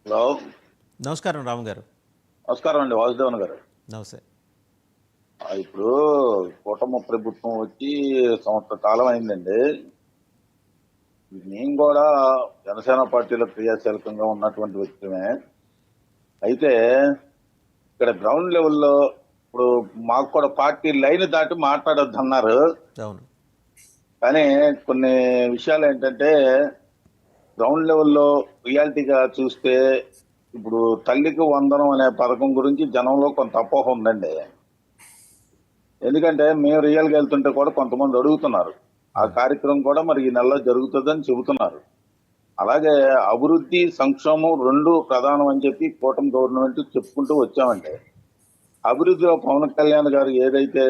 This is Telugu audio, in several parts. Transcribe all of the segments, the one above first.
హలో. నమస్కారం రాము గారు. నమస్కారం అండి వాసుదేవన్ గారు. నమస్తే. ఇప్పుడు కూటమి ప్రభుత్వం వచ్చి సంవత్సర కాలం అయిందండి. మేము కూడా జనసేన పార్టీలో క్రియాశీలకంగా ఉన్నటువంటి వ్యక్తిమే. అయితే ఇక్కడ గ్రౌండ్ లెవెల్లో ఇప్పుడు మాకు కూడా పార్టీ లైన్ దాటి మాట్లాడొద్దు అన్నారు. అవును. కానీ కొన్ని విషయాలు ఏంటంటే గ్రౌండ్ లెవెల్లో రియాలిటీగా చూస్తే ఇప్పుడు తల్లికి వందనం అనే పథకం గురించి జనంలో కొంత అపోహ ఉందండి. ఎందుకంటే మేము రియల్గా వెళ్తుంటే కూడా కొంతమంది అడుగుతున్నారు. ఆ కార్యక్రమం కూడా మరి ఈ నెలలో జరుగుతుందని చెబుతున్నారు. అలాగే అభివృద్ధి సంక్షేమం రెండు ప్రధానం అని చెప్పి కూటమి గవర్నమెంట్ చెప్పుకుంటూ వచ్చామండి. అభివృద్ధిలో పవన్ కళ్యాణ్ గారు ఏదైతే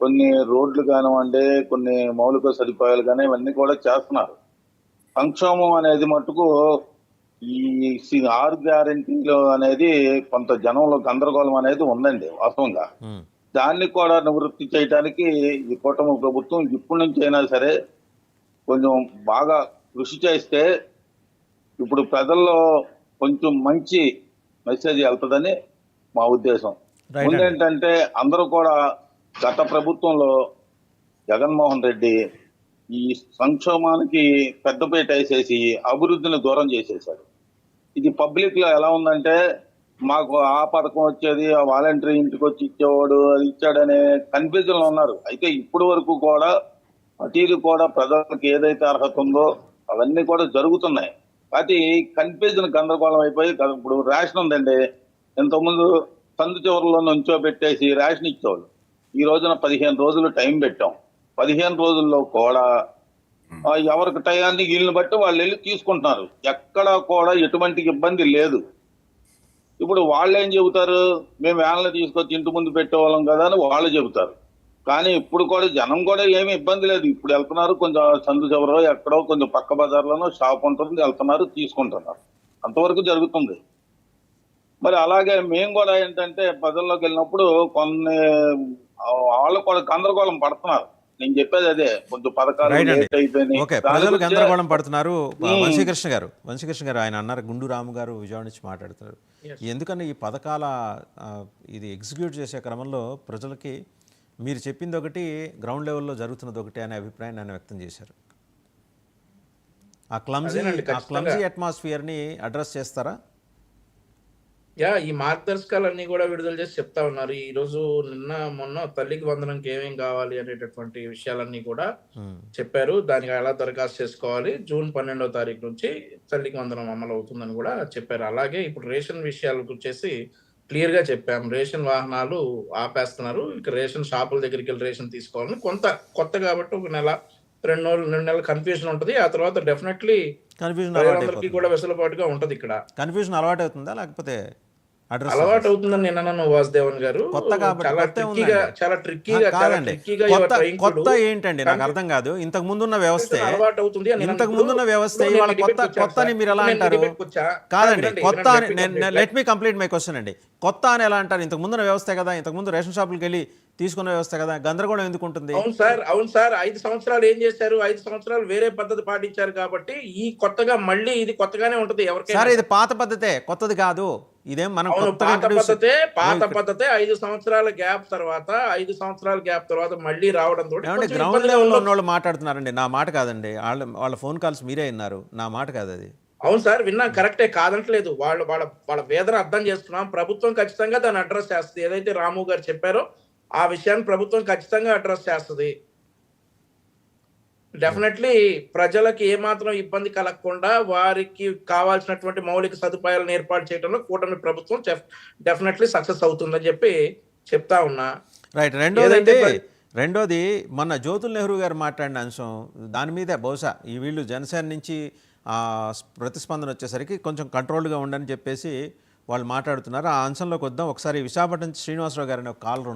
కొన్ని రోడ్లు కానివ్వండి, కొన్ని మౌలిక సదుపాయాలు కానీ ఇవన్నీ కూడా చేస్తున్నారు. సంక్షేమం అనేది మటుకు ఈ 6 గ్యారెంటీలు అనేది కొంత జనంలో గందరగోళం అనేది ఉందండి వాస్తవంగా. దాన్ని కూడా నివృత్తి చేయడానికి ఈ కూటమి ప్రభుత్వం ఇప్పటి నుంచి అయినా సరే కొంచెం బాగా కృషి చేస్తే ఇప్పుడు ప్రజల్లో కొంచెం మంచి మెసేజ్ వెళ్తుందని మా ఉద్దేశం. ముందేంటంటే అందరూ కూడా గత ప్రభుత్వంలో జగన్మోహన్ రెడ్డి ఈ సంక్షేమానికి పెద్దపీట వేసేసి అభివృద్ధిని దూరం చేసేశాడు. ఇది పబ్లిక్ లో ఎలా ఉందంటే మాకు ఆ పథకం వచ్చేది, ఆ వాలంటరీ ఇంటికి వచ్చి ఇచ్చేవాడు, అది ఇచ్చాడనే కన్ఫ్యూజన్ లో ఉన్నారు. అయితే ఇప్పటి వరకు కూడా అటీలు కూడా ప్రజలకు ఏదైతే అర్హత ఉందో అవన్నీ కూడా జరుగుతున్నాయి. కాబట్టి కన్ఫ్యూజన్ గందరగోళం అయిపోయి ఇప్పుడు రేషన్ ఉందండి. ఇంతకుముందు సందు చివరిలో నుంచోబెట్టేసి రేషన్ ఇచ్చేవాళ్ళు. ఈ రోజున 15 రోజులు టైం పెట్టాం. 15 రోజుల్లో కూడా ఎవరికి టయాన్ని వీళ్ళని బట్టి వాళ్ళు వెళ్ళి తీసుకుంటున్నారు. ఎక్కడా కూడా ఎటువంటి ఇబ్బంది లేదు. ఇప్పుడు వాళ్ళు ఏం చెబుతారు, మేము వ్యాన్లు తీసుకొచ్చి ఇంటి ముందు పెట్టేవాళ్ళం కదా అని వాళ్ళు చెబుతారు. కానీ ఇప్పుడు కూడా జనం కూడా ఏమీ ఇబ్బంది లేదు. ఇప్పుడు వెళ్తున్నారు, కొంచెం సందు చివరో ఎక్కడో కొంచెం పక్క బజార్లోనో షాప్ ఉంటుంది, వెళ్తున్నారు, తీసుకుంటున్నారు. అంతవరకు జరుగుతుంది. మరి అలాగే మేము కూడా ఏంటంటే ప్రజల్లోకి వెళ్ళినప్పుడు కొన్ని వాళ్ళు కూడా గందరగోళం పడుతున్నారు. నేను చెప్పేది అదే, కొంచెం పథకాలు లేట్ అయిపోయినాయి. ప్రజలు గందరగోళం పడుతున్నారు. వంశీకృష్ణ గారు ఆయన అన్నారు, గుండు రాము గారు విజయవాడ నుంచి మాట్లాడుతున్నారు. ఎందుకని ఈ పథకాల ఇది ఎగ్జిక్యూట్ చేసే క్రమంలో ప్రజలకి మీరు చెప్పింది ఒకటి, గ్రౌండ్ లెవెల్లో జరుగుతున్నది ఒకటి అనే అభిప్రాయాన్ని ఆయన వ్యక్తం చేశారు. ఆ క్లమ్జీ అట్మాస్ఫియర్ని అడ్రస్ చేస్తారా? ఈ మార్గదర్శకాలన్నీ కూడా విడుదల చేసి చెప్తా ఉన్నారు. ఈ రోజు నిన్న మొన్న తల్లికి వందనంకి ఏమేం కావాలి అనేటటువంటి విషయాలన్నీ కూడా చెప్పారు. దానికి ఎలా దరఖాస్తు చేసుకోవాలి, జూన్ 12వ తారీఖు నుంచి తల్లికి వందనం అమలు అవుతుందని కూడా చెప్పారు. అలాగే ఇప్పుడు రేషన్ విషయాలకు వచ్చేసి క్లియర్ గా చెప్పాం. రేషన్ వాహనాలు ఆపేస్తున్నారు. ఇక రేషన్ షాపుల దగ్గరికి వెళ్ళి రేషన్ తీసుకోవాలని కొత్త కాబట్టి ఒక నెల 2 నెలలు కన్ఫ్యూజన్ ఉంటుంది. ఆ తర్వాత డెఫినెట్లీ అందరికీ కూడా వెసులుబాటుగా ఉంటది. ఇక్కడ కన్ఫ్యూజన్ అలవాటు అవుతుందా లేకపోతే అలవాటు అవుతుందని నేను అన్నాను వాసుదేవన్ గారు. చాలా కొత్త ఏంటండి నాకు అర్థం కాదు. ఇంతకు ముందున్న వ్యవస్థ అలవాటు అవుతుంది. ఇంతకు ముందున్న వ్యవస్థ కొత్త అని మీరు ఎలా అంటారు? కాదండి, కొత్త let me complete my question అండి. కొత్త అని ఎలా అంటారు? ఇంతకు ముందున్న వ్యవస్థే కదా, ఇంతకు ముందు రేషన్ షాపులకు వెళ్ళి తీసుకున్న వ్యవస్థ కదా, గందరగోళం ఎందుకు ఉంటుంది? అవును సార్ 5 సంవత్సరాలు ఏం చేశారు? 5 సంవత్సరాలు వేరే పద్ధతి పాటించారు కాబట్టి ఈ కొత్తగా మళ్ళీ ఇది కొత్తగానే ఉంటది. ఎవరికైనా ఇది పాత పద్ధతే, కొత్తది కాదు. ఇదేం మనం పాత పద్ధతే 5 సంవత్సరాల గ్యాప్ తర్వాత 5 సంవత్సరాల గ్యాప్ తర్వాత మళ్ళీ రావడం తోటి గ్రౌండ్ లెవెల్లో ఉన్నోళ్ళు మాట్లాడుతున్నారండి. నా మాట కాదండి, వాళ్ళ ఫోన్ కాల్స్ మీరే విన్నారు, నా మాట కాదు అది. అవును సార్, విన్నాం, కరెక్టే, కాదంటలేదు. వాళ్ళ వేదన అర్థం చేసుకున్నాం. ప్రభుత్వం ఖచ్చితంగా దాన్ని అడ్రస్ చేస్తుంది. ఏదైతే రాము గారు చెప్పారో ఆ విషయాన్ని ప్రభుత్వం ఖచ్చితంగా అడ్రస్ చేస్తుంది. డెఫినెట్లీ ప్రజలకి ఏమాత్రం ఇబ్బంది కలగకుండా వారికి కావాల్సినటువంటి మౌలిక సదుపాయాలను ఏర్పాటు చేయడంలో కూటమి ప్రభుత్వం డెఫినెట్లీ సక్సెస్ అవుతుందని చెప్పి చెప్తా ఉన్నా. రైట్. రెండోది మొన్న జ్యోతుల్ నెహ్రూ గారు మాట్లాడిన అంశం, దాని మీద బహుశా ఈ వీళ్ళు జనసేన నుంచి ప్రతిస్పందన వచ్చేసరికి కొంచెం కంట్రోల్గా ఉండని చెప్పేసి వాళ్ళు మాట్లాడుతున్నారు. ఆ అంశంలోకి వద్దాం. ఒకసారి విశాఖపట్నం శ్రీనివాసరావు గారిని ఒక కాలర్